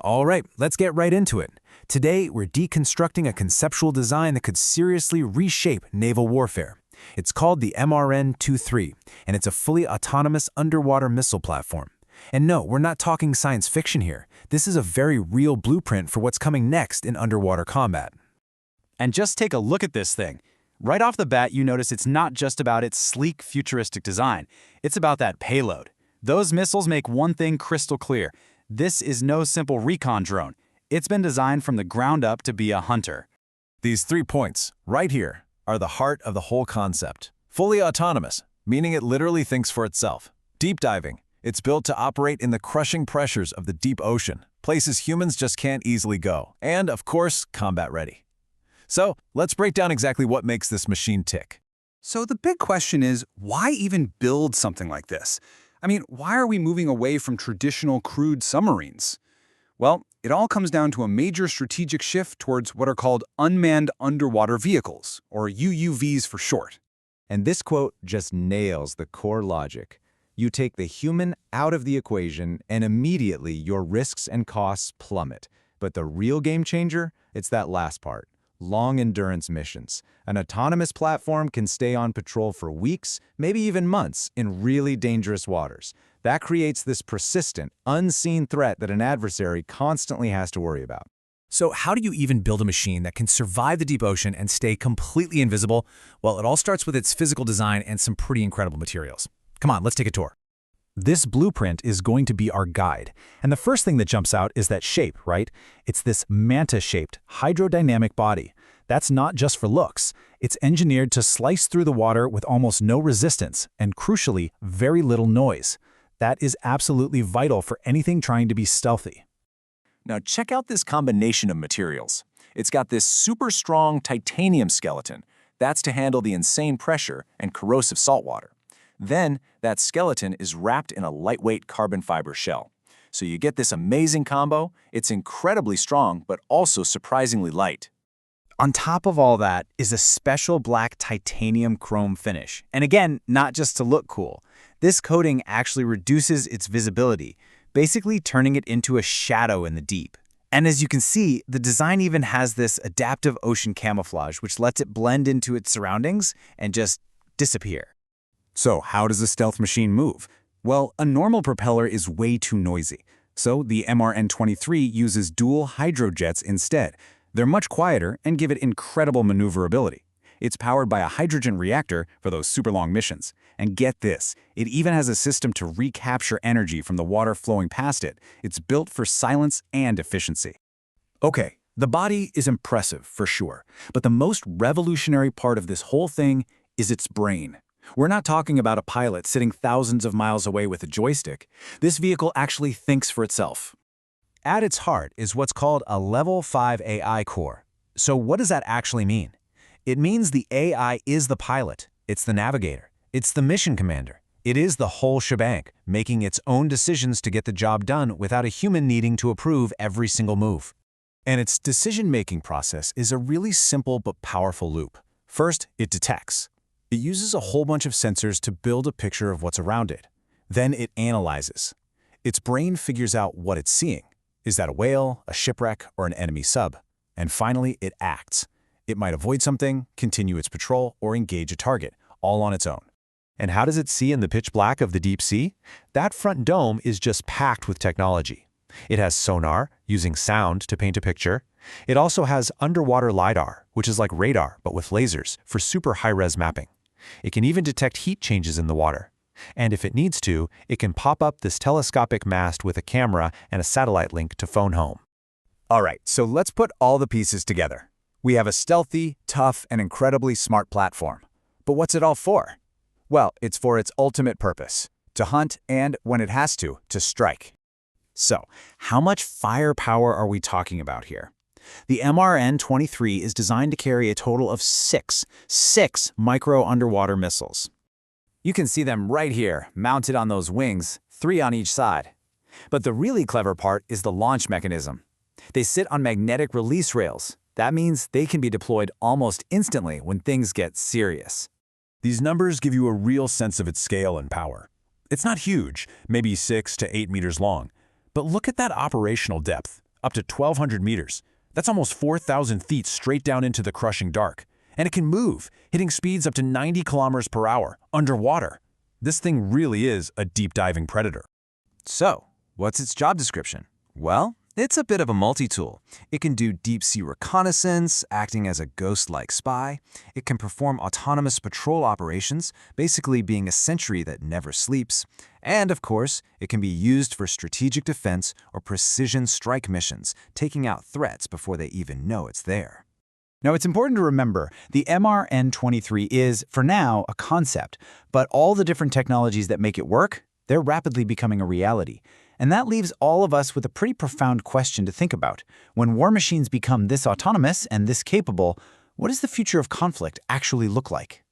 All right, let's get right into it. Today, we're deconstructing a conceptual design that could seriously reshape naval warfare. It's called the MRN23, and it's a fully autonomous underwater missile platform. And no, we're not talking science fiction here. This is a very real blueprint for what's coming next in underwater combat. And just take a look at this thing. Right off the bat, you notice it's not just about its sleek, futuristic design. It's about that payload. Those missiles make one thing crystal clear. This is no simple recon drone. It's been designed from the ground up to be a hunter. These 3 points, right here, are the heart of the whole concept. Fully autonomous, meaning it literally thinks for itself. Deep diving, it's built to operate in the crushing pressures of the deep ocean, places humans just can't easily go. And, of course, combat ready. So, let's break down exactly what makes this machine tick. So the big question is, why even build something like this? I mean, why are we moving away from traditional crewed submarines? Well, it all comes down to a major strategic shift towards what are called unmanned underwater vehicles, or UUVs for short. And this quote just nails the core logic. You take the human out of the equation, and immediately your risks and costs plummet. But the real game changer? It's that last part. Long-endurance missions. An autonomous platform can stay on patrol for weeks, maybe even months, in really dangerous waters. That creates this persistent, unseen threat that an adversary constantly has to worry about. So how do you even build a machine that can survive the deep ocean and stay completely invisible? Well, it all starts with its physical design and some pretty incredible materials. Come on, let's take a tour. This blueprint is going to be our guide. And the first thing that jumps out is that shape, right? It's this manta-shaped, hydrodynamic body. That's not just for looks. It's engineered to slice through the water with almost no resistance and, crucially, very little noise. That is absolutely vital for anything trying to be stealthy. Now check out this combination of materials. It's got this super strong titanium skeleton. That's to handle the insane pressure and corrosive saltwater. Then, that skeleton is wrapped in a lightweight carbon fiber shell. So you get this amazing combo. It's incredibly strong, but also surprisingly light. On top of all that is a special black titanium chrome finish. And again, not just to look cool. This coating actually reduces its visibility, basically turning it into a shadow in the deep. And as you can see, the design even has this adaptive ocean camouflage, which lets it blend into its surroundings and just disappear. So how does a stealth machine move? Well, a normal propeller is way too noisy. So the MRN23 uses dual hydrojets instead. They're much quieter and give it incredible maneuverability. It's powered by a hydrogen reactor for those super long missions. And get this, it even has a system to recapture energy from the water flowing past it. It's built for silence and efficiency. Okay, the body is impressive for sure, but the most revolutionary part of this whole thing is its brain. We're not talking about a pilot sitting thousands of miles away with a joystick. This vehicle actually thinks for itself. At its heart is what's called a Level 5 AI core. So what does that actually mean? It means the AI is the pilot, it's the navigator, it's the mission commander. It is the whole shebang, making its own decisions to get the job done without a human needing to approve every single move. And its decision-making process is a really simple but powerful loop. First, it detects. It uses a whole bunch of sensors to build a picture of what's around it. Then it analyzes. Its brain figures out what it's seeing. Is that a whale, a shipwreck, or an enemy sub? And finally, it acts. It might avoid something, continue its patrol, or engage a target, all on its own. And how does it see in the pitch black of the deep sea? That front dome is just packed with technology. It has sonar, using sound to paint a picture. It also has underwater LiDAR, which is like radar, but with lasers, for super high-res mapping. It can even detect heat changes in the water. And if it needs to, it can pop up this telescopic mast with a camera and a satellite link to phone home. All right, so let's put all the pieces together. We have a stealthy, tough, and incredibly smart platform. But what's it all for? Well, it's for its ultimate purpose, to hunt and, when it has to strike. So, how much firepower are we talking about here? The MRN23 is designed to carry a total of six micro-underwater missiles. You can see them right here, mounted on those wings, 3 on each side. But the really clever part is the launch mechanism. They sit on magnetic release rails. That means they can be deployed almost instantly when things get serious. These numbers give you a real sense of its scale and power. It's not huge, maybe 6 to 8 meters long, but look at that operational depth. up to 1,200 meters. That's almost 4,000 feet straight down into the crushing dark. And it can move, hitting speeds up to 90 kilometers per hour, underwater. This thing really is a deep-diving predator. So, what's its job description? Well, it's a bit of a multi-tool. It can do deep-sea reconnaissance, acting as a ghost-like spy. It can perform autonomous patrol operations, basically being a sentry that never sleeps. And, of course, it can be used for strategic defense or precision strike missions, taking out threats before they even know it's there. Now, it's important to remember the MRN23 is, for now, a concept, but all the different technologies that make it work, they're rapidly becoming a reality. And that leaves all of us with a pretty profound question to think about. When war machines become this autonomous and this capable, what does the future of conflict actually look like?